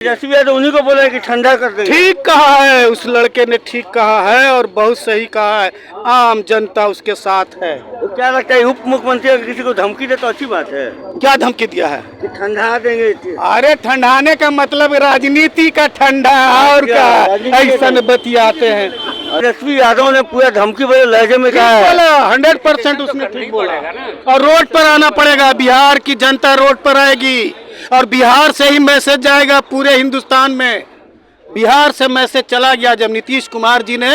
तेजस्वी यादव उन्हीं को बोला है कि ठंडा कर देंगे। ठीक कहा है, उस लड़के ने ठीक कहा है और बहुत सही कहा है। आम जनता उसके साथ है। तो क्या लगता है, उप मुख्यमंत्री अगर किसी को धमकी दे तो अच्छी बात है? क्या धमकी दिया है कि ठंडा देंगे। अरे ठंडाने का मतलब राजनीति का ठंडा और क्या ऐसा बतियाते हैं। तेजस्वी यादव ने पूरा धमकी भरे लहजे में कहा है। 100% उसने ठीक बोला। और रोड पर आना पड़ेगा, बिहार की जनता रोड पर आएगी और बिहार से ही मैसेज जाएगा पूरे हिंदुस्तान में। बिहार से मैसेज चला गया, जब नीतीश कुमार जी ने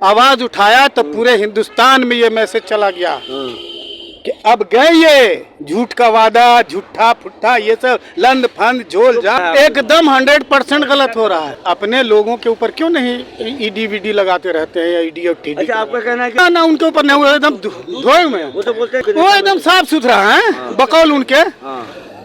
आवाज उठाया तो पूरे हिंदुस्तान में ये मैसेज चला गया कि अब गए ये झूठ का वादा, झूठा फुट्टा, ये सब लंद फंद झोल जा एकदम 100% गलत हो रहा है। अपने लोगों के ऊपर क्यों नहीं ईडी वीडी लगाते रहते हैं, ईडी और टीडी। अच्छा, आपका कहना है कि ना उनके ऊपर नहीं, वो एकदम धोए में, वो तो बोलते हैं वो एकदम साफ सुथरा है, बकौल उनके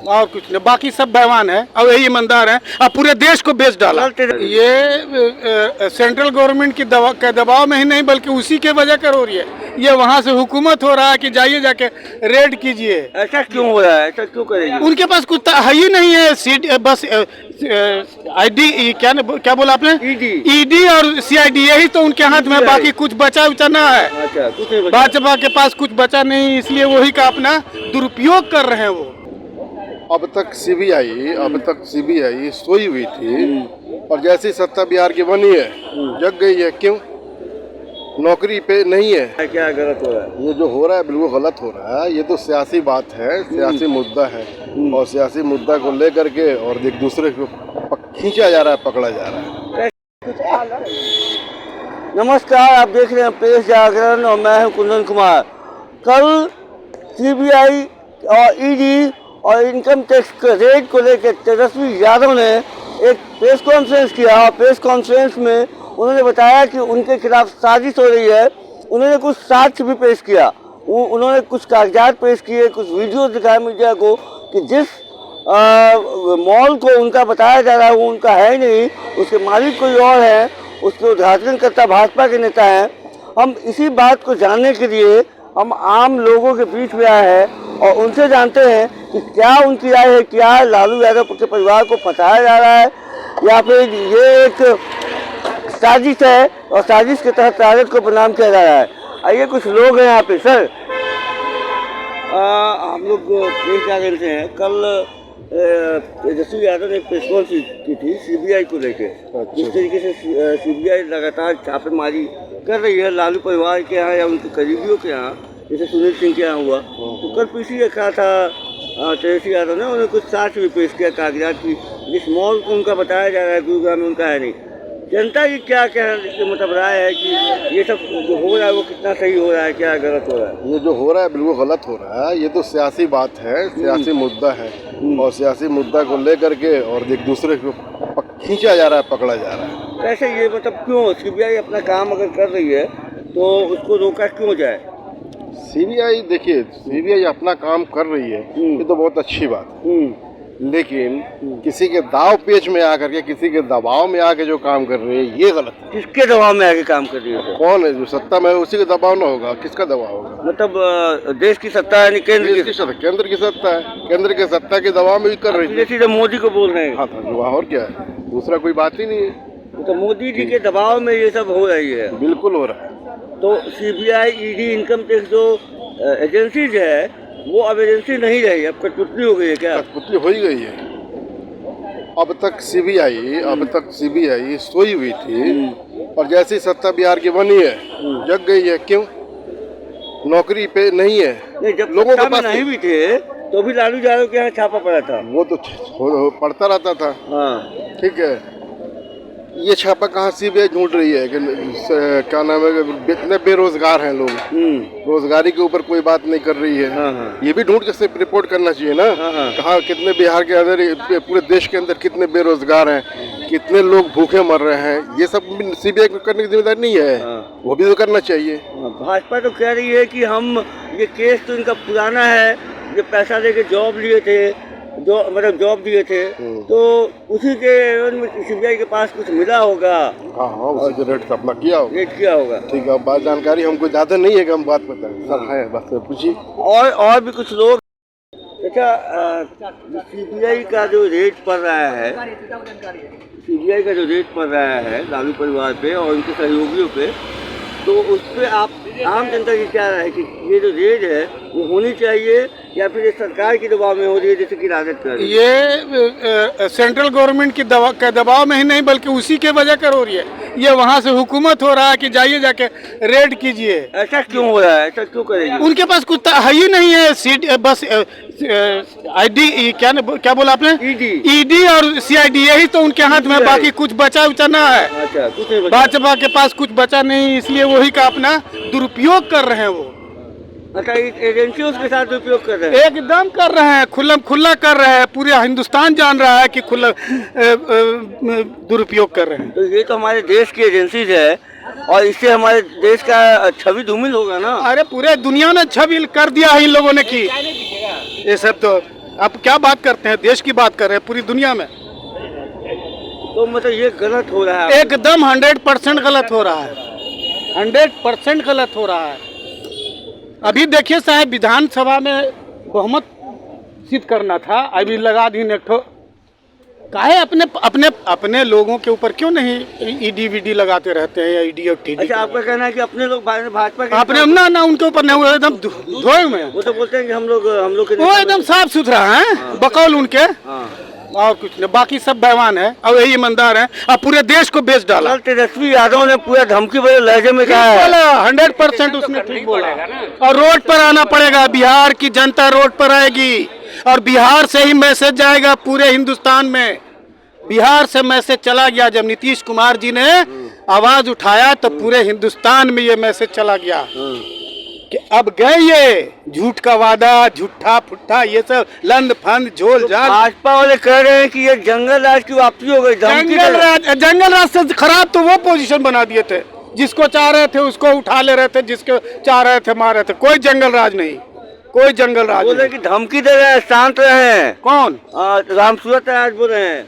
और कुछ नहीं, बाकी सब बेईमान है और यही ईमानदार है और पूरे देश को बेच डाला। ये सेंट्रल गवर्नमेंट की के दबाव में ही नहीं बल्कि उसी के वजह कर हो रही है। ये वहाँ से हुकूमत हो रहा है कि जाइए जाके रेड कीजिए। ऐसा क्यों हो रहा है, ऐसा क्यों करेंगे? उनके पास कुछ है ही नहीं है। सीट बस आईडी क्या बोला आपने, ईडी और सीआईडी, यही तो उनके हाथ में, बाकी कुछ बचा उचा ना है। अच्छा, कुछ नहीं भाजपा के पास कुछ बचा नहीं, इसलिए वही का अपना दुरुपयोग कर रहे हैं वो। अब तक सीबीआई सोई हुई थी और जैसी सत्ता बिहार की बनी है जग गई है। क्यों? नौकरी पे नहीं है। क्या गलत हो रहा है? ये जो हो रहा है बिल्कुल गलत हो रहा है। ये तो सियासी बात है, सियासी मुद्दा है और सियासी मुद्दा को लेकर के और एक दूसरे को खींचा जा रहा है, पकड़ा जा रहा है। नमस्कार, आप देख रहे हैं प्रेस जागरण और मैं हूं कुंदन कुमार। कल सीबीआई और ईडी और इनकम टैक्स के रेड को लेकर तेजस्वी यादव ने एक प्रेस कॉन्फ्रेंस किया और प्रेस कॉन्फ्रेंस में उन्होंने बताया कि उनके खिलाफ साजिश हो रही है। उन्होंने कुछ साक्ष्य भी पेश किया, उन्होंने कुछ कागजात पेश किए, कुछ वीडियो दिखाए मीडिया को कि जिस मॉल को उनका बताया जा रहा है वो उनका है ही नहीं, उसके मालिक कोई और है, उसके उद्घाटनकर्ता भाजपा के नेता हैं। हम इसी बात को जानने के लिए हम आम लोगों के बीच में आए हैं और उनसे जानते हैं कि क्या उनकी राय है, क्या लालू यादव के परिवार को फंसाया जा रहा है या फिर ये एक साजिश है और साजिश के तहत राजद को बदनाम किया जा रहा है। आइए, कुछ लोग हैं यहाँ पे। सर, हम लोग प्रेस जागरण से हैं। कल तेजस्वी यादव ने प्रेस कॉन्फ्रेंस की थी सीबीआई को लेकर। जिस तरीके से सीबीआई लगातार छापेमारी कर रही है लालू परिवार के यहाँ या उनके करीबियों के यहाँ, जैसे सुनील सिंह के यहाँ हुआ, तो कल पीसी रखा था तेजस्वी यादव ने, उन्होंने कुछ साक्ष्य भी पेश किया कागजात की। जिस मॉल को उनका बताया जा रहा है गुरुग्राम में, उनका है नहीं। जनता की क्या मतलब राय है कि ये सब जो हो रहा है वो कितना सही हो रहा है, क्या गलत हो रहा है? ये जो हो रहा है बिल्कुल गलत हो रहा है। ये तो सियासी बात है, सियासी मुद्दा है और सियासी मुद्दा को लेकर के और एक दूसरे को खींचा जा रहा है, पकड़ा जा रहा है। कैसे ये मतलब क्यों? सीबीआई अपना काम अगर कर रही है तो उसको रोका क्यों जाए? सीबीआई, देखिए, सीबीआई अपना काम कर रही है, ये तो बहुत अच्छी बात है। लेकिन किसी के दाव पेच में आकर के, किसी के दबाव में आके जो काम कर रही है ये गलत है। किसके दबाव में आके काम कर रही है? कौन है जो सत्ता में है, उसी का दबाव ना होगा? किसका दबाव होगा? मतलब देश की सत्ता है, केंद्र की सत्ता, केंद्र की सत्ता है, केंद्र के सत्ता के दबाव में भी कर रही है। सीधे मोदी को बोल रहे हैं। हाँ, और क्या है, दूसरा कोई बात ही नहीं है। तो मोदी जी के दबाव में ये सब हो रही है। बिल्कुल हो रहा है। तो सीबीआई, ईडी, इनकम टैक्स जो एजेंसीज है वो अब एजेंसी नहीं रही, अब कठपुतली हो गई है। क्या कठपुतली हो ही गई है? अब तक सीबीआई सोई हुई थी और जैसी सत्ता बिहार की बनी है जग गई है। क्यों? नौकरी पे नहीं है। नहीं, जब लोगों के पास नहीं भी थे तो भी लालू यादव के यहाँ छापा पड़ा था। वो तो पड़ता रहता था। हाँ, ठीक है। ये छापा कहाँ सीबीआई ढूंढ रही है कि क्या नाम है, इतने बेरोजगार हैं लोग, रोजगारी के ऊपर कोई बात नहीं कर रही है। ये भी ढूंढ के रिपोर्ट करना चाहिए ना। कहाँ कितने बिहार के अंदर, पूरे देश के अंदर कितने बेरोजगार हैं, कितने लोग भूखे मर रहे हैं, ये सब सीबीआई को करने की जिम्मेदारी नहीं है। वो भी तो करना चाहिए। भाजपा तो कह रही है कि हम, ये केस तो इनका पुराना है, ये पैसा लेके जॉब लिए थे, जो मतलब जॉब दिए थे, तो उसी के सीबीआई के पास कुछ मिला होगा। हाँ, उसी के रेट अपना किया होगा। ठीक है, बात जानकारी हमको ज्यादा नहीं है कि हम बात बताएं। सर है, बस पूछिए। और भी कुछ लोग अच्छा, सीबीआई का जो रेड पड़ रहा है, सीबीआई का जो रेड पड़ रहा है लालू परिवार पे और उनके सहयोगियों पे, तो उस पर आप आम जनता की क्या राय है कि ये जो रेड है वो होनी चाहिए या फिर ये सरकार के दबाव में हो रही है जैसे कि राजद कर रही है? ये सेंट्रल गवर्नमेंट की दबाव में ही नहीं बल्कि उसी के वजह कर हो रही है। ये वहाँ से हुकूमत हो रहा है कि जाइए जाके रेड कीजिए। ऐसा क्यों हो रहा है, ऐसा क्यों करेंगे? उनके पास कुछ है ही नहीं है, सीट बस आईडी क्या बोला आपने, ईडी और सीआईडी, यही तो उनके हाथ में, बाकी कुछ बचा उचा ना है। अच्छा, कुछ नहीं बचा। भाजपा के पास कुछ बचा नहीं, इसलिए वही का अपना दुरुपयोग कर रहे हैं वो। अच्छा, एजेंसी उसके साथ उपयोग कर रहे हैं? एकदम कर रहे हैं, खुला कर रहे हैं, पूरे हिंदुस्तान जान रहा है कि खुला दुरुपयोग कर रहे हैं। तो ये तो हमारे देश की एजेंसीज है और इससे हमारे देश का छवि धूमिल होगा ना। अरे पूरे दुनिया में छवि कर दिया है इन लोगों ने की। ये सब तो आप क्या बात करते हैं, देश की बात कर रहे हैं पूरी दुनिया में। तो मतलब ये गलत हो रहा है एकदम 100% गलत हो रहा है, 100% गलत हो रहा है। अभी देखिए साहब, विधानसभा में बहुमत सिद्ध करना था, अभी लगा दी नेठो। काहे अपने लोगों के ऊपर क्यों नहीं ईडी वीडी लगाते रहते हैं, या ईडी और टीडी? अच्छा, आपका कहना है कि अपने लोग भाजपा के अपने ना उनके ऊपर नहीं, वो एकदम धोए में। वो तो बोलते हैं कि हम लोग के वो एकदम साफ सुथरा है, बकौल उनके, और कुछ नहीं, बाकी सब बेईमान है और यही ईमानदार है। अब पूरे देश को बेच डाला। तेजस्वी यादव ने पूरा धमकी भरे लहजे में कहा है, 100% उसने ठीक बोला। और रोड पर आना पड़ेगा, बिहार की जनता रोड पर आएगी और बिहार से ही मैसेज जाएगा पूरे हिंदुस्तान में। बिहार से मैसेज चला गया, जब नीतीश कुमार जी ने आवाज उठाया तो पूरे हिंदुस्तान में ये मैसेज चला गया कि अब गए ये झूठ का वादा, झूठा फुट्ठा, ये सब लंद फंद झोल झाल। भाजपा वाले कह रहे हैं कि ये जंगल राज की वापसी हो गई। जंगल राज से खराब तो वो पोजीशन बना दिए थे, जिसको चाह रहे थे उसको उठा ले रहे थे, जिसको चाह रहे थे मार रहे थे। कोई जंगल राज नहीं, कोई जंगल राज बोले कि धमकी दे रहे हैं, शांत रहे। कौन? रामसूरत राय बोल रहे हैं,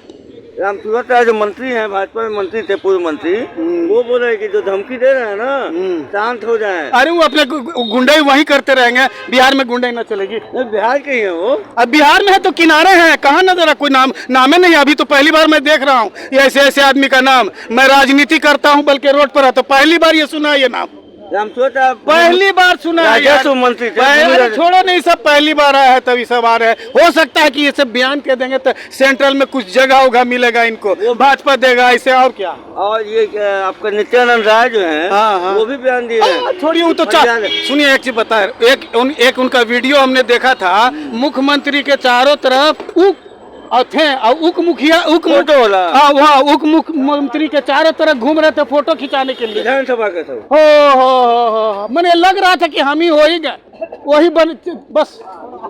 रामसूरत राय जो मंत्री हैं, भाजपा में मंत्री थे, पूर्व मंत्री, वो बोल रहे हैं कि जो धमकी दे रहे हैं ना, शांत हो जाएं। अरे वो अपने गुंडाई वही करते रहेंगे, बिहार में गुंडाई ना चलेगी। बिहार के ही है वो। अब बिहार में है तो किनारे हैं, कहाँ नजर कोई नामे नहीं। अभी तो पहली बार मैं देख रहा हूँ ऐसे ऐसे आदमी का नाम। मैं राजनीति करता हूँ बल्कि रोड पर आता, पहली बार ये सुना ये नाम, रामसूरत पहली बार सुना है। मंत्री छोड़ो नहीं, सब पहली बार आया है, तभी सब आ रहे हैं। हो सकता है कि ये सब बयान कह देंगे तो सेंट्रल में कुछ जगह होगा, मिलेगा इनको, भाजपा देगा इसे, और क्या। और ये आपका नित्यानंद राय जो है, वो भी बयान दिए हैं। छोड़िए वो तो सुनिए, एक चीज बता, एक उनका वीडियो हमने देखा था, मुख्यमंत्री के चारों तरफ उप मुख्यमंत्री के चारों तरफ घूम रहे थे फोटो खिंचाने के लिए, विधानसभा का सब। हो मैंने लग रहा था कि हम ही हो ही गए, वही बस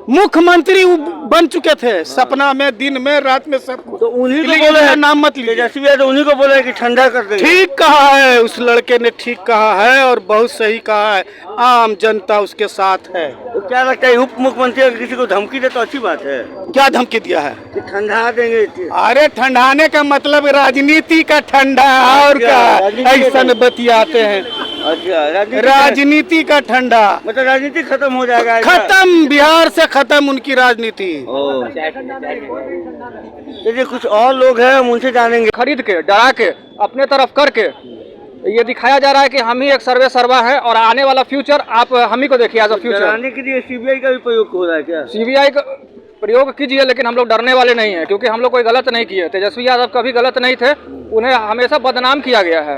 मुख्यमंत्री बन चुके थे, सपना में, दिन में, रात में, सब कुछ। तो उन्हीं को बोले हैं, नाम मत लीजिए। तेजस्वी यादव उन्हीं को बोले कि ठंडा कर देंगे। ठीक कहा है उस लड़के ने, ठीक कहा है और बहुत सही कहा है। आम जनता उसके साथ है। तो क्या लगता है, उप मुख्यमंत्री अगर किसी को धमकी दे तो अच्छी बात है? क्या धमकी दिया है? कि ठंडा देंगे। अरे ठंडाने का मतलब राजनीति का ठंडा, और क्या ऐसा बतियाते हैं। अच्छा, राजनीति का ठंडा मतलब राजनीति खत्म हो जाएगा? खत्म, बिहार से खत्म उनकी राजनीति। चलिए, कुछ और लोग हैं, हम उनसे जानेंगे। खरीद के, डरा के, अपने तरफ करके ये दिखाया जा रहा है कि हम ही एक सर्वा है और आने वाला फ्यूचर आप हम ही को देखिए एज अ फ्यूचर। डराने के लिए सीबीआई का भी प्रयोग हो रहा है क्या? सीबीआई का प्रयोग कीजिए, लेकिन हम लोग डरने वाले नहीं हैं, क्योंकि हम लोग कोई गलत नहीं किए। तेजस्वी यादव कभी गलत नहीं थे, उन्हें हमेशा बदनाम किया गया है।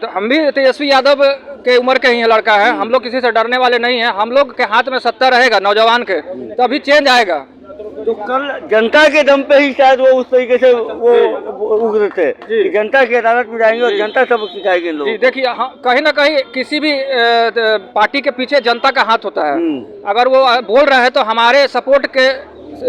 हम भी तेजस्वी यादव के उम्र के ही लड़का है, हम लोग किसी से डरने वाले नहीं हैं। हम लोग के हाथ में सत्ता रहेगा, नौजवान के, तभी चेंज आएगा। तो कल जनता के दम पे ही शायद वो उस तरीके से वो उग्र थे कि जनता की अदालत में जाएंगे और जनता सबक सिखाएंगे लोग। जी देखिए, कहीं ना कहीं किसी भी पार्टी के पीछे जनता का हाथ होता है। अगर वो बोल रहे हैं तो हमारे सपोर्ट के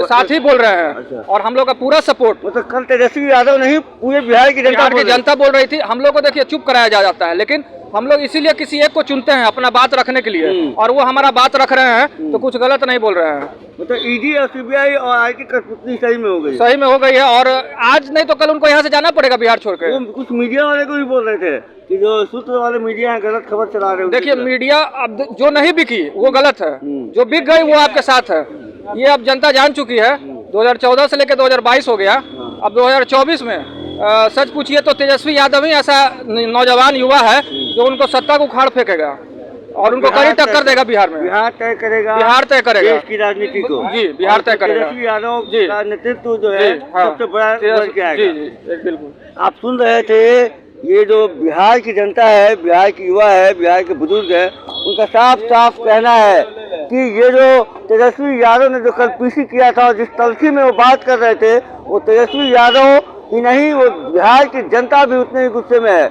साथ ही बोल रहे हैं। अच्छा। और हम लोग का पूरा सपोर्ट। मतलब कल तेजस्वी यादव नहीं, पूरे बिहार की जनता बोल रही थी। हम लोग को देखिए चुप कराया जाता है, लेकिन हम लोग इसीलिए किसी एक को चुनते हैं अपना बात रखने के लिए, और वो हमारा बात रख रहे हैं तो कुछ गलत नहीं बोल रहे हैं। मतलब ईडी और सीबीआई और आई की कठपुतली सही में हो गई। सही में हो गई है, और आज नहीं तो कल उनको यहाँ से जाना पड़ेगा बिहार छोड़ के। वो कुछ मीडिया वाले को भी बोल रहे थे कि जो सूत्र वाले मीडिया है गलत खबर चला रहे हैं। देखिए मीडिया अब जो नहीं बिकी वो गलत है, जो बिक गई वो आपके साथ है। ये अब जनता जान चुकी है। 2014 से लेकर 2022 हो गया, अब 2024 में सच पूछिए तो तेजस्वी यादव ही ऐसा नौजवान युवा है जो उनको सत्ता को उखाड़ फेंकेगा और उनको कड़ी टक्कर देगा बिहार में। बिहार तय करेगा, बिहार तय करेगा देश की राजनीति को। जी, बिहार तय करेगा। तेजस्वी यादव जी का नेतृत्व जो है सबसे बड़ा बढ़ के आएगा। जी जी बिल्कुल। आप सुन रहे थे, ये जो बिहार की जनता है, बिहार की युवा है, बिहार के बुजुर्ग है, उनका साफ साफ कहना है कि ये जो तेजस्वी यादव ने जो कल पीसी किया था और जिस तलखी में वो बात कर रहे थे, वो तेजस्वी यादव ही नहीं, वो बिहार की जनता भी उतने ही गुस्से में है।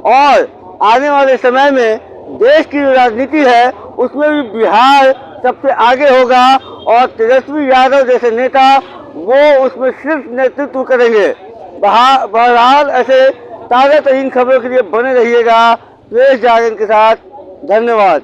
और आने वाले समय में देश की जो राजनीति है उसमें भी बिहार सबसे आगे होगा और तेजस्वी यादव जैसे नेता वो उसमें सिर्फ नेतृत्व करेंगे। बहरहाल ऐसे ताज़ा तरीन खबरों के लिए बने रहिएगा प्रेस जागरण के साथ। धन्यवाद।